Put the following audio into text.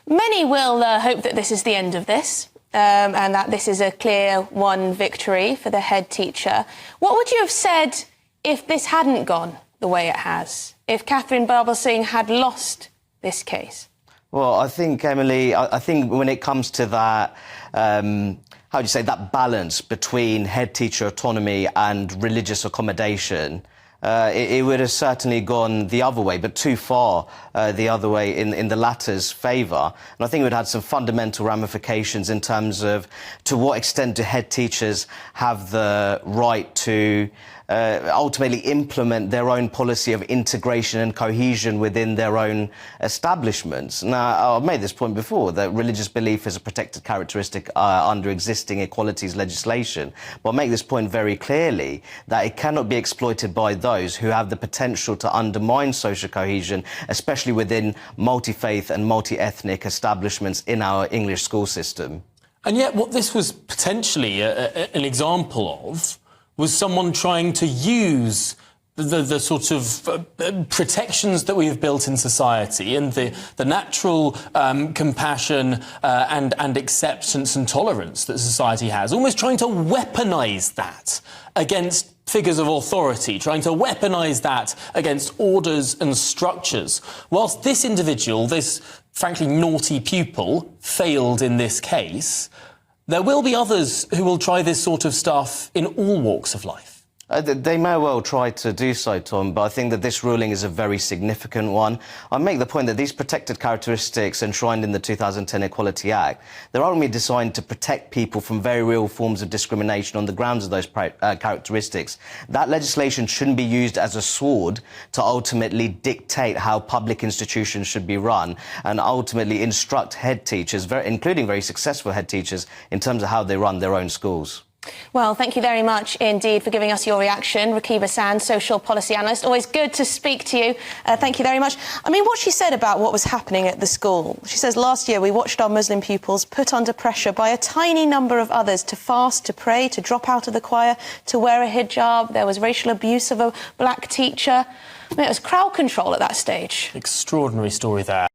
Many will hope that this is the end of this, and that this is a clear won victory for the head teacher. What would you have said if this hadn't gone the way it has? If Catherine Barbel-Singh had lost this case? Well, I think, Emily, I think when it comes to that, how do you say, that balance between head teacher autonomy and religious accommodation, it would have certainly gone the other way, but too far the other way in the latter's favour. And I think it would have had some fundamental ramifications in terms of to what extent do head teachers have the right to ultimately implement their own policy of integration and cohesion within their own establishments. Now, I've made this point before, that religious belief is a protected characteristic under existing equalities legislation. But I'll make this point very clearly, that it cannot be exploited by those who have the potential to undermine social cohesion, especially within multi-faith and multi-ethnic establishments in our English school system. And yet what this was potentially an example of was someone trying to use the sort of protections that we have built in society and the natural compassion and acceptance and tolerance that society has, almost trying to weaponise that against figures of authority, trying to weaponise that against orders and structures. Whilst this individual, this frankly naughty pupil, failed in this case, there will be others who will try this sort of stuff in all walks of life. They may well try to do so, Tom, but I think that this ruling is a very significant one. I make the point that these protected characteristics enshrined in the 2010 Equality Act, they're only designed to protect people from very real forms of discrimination on the grounds of those characteristics. That legislation shouldn't be used as a sword to ultimately dictate how public institutions should be run and ultimately instruct head teachers, including very successful head teachers, in terms of how they run their own schools. Well, thank you very much indeed for giving us your reaction. Rakib Ehsan, social policy analyst. Always good to speak to you. Thank you very much. I mean, what she said about what was happening at the school. She says, last year we watched our Muslim pupils put under pressure by a tiny number of others to fast, to pray, to drop out of the choir, to wear a hijab. There was racial abuse of a black teacher. I mean, it was crowd control at that stage. Extraordinary story there.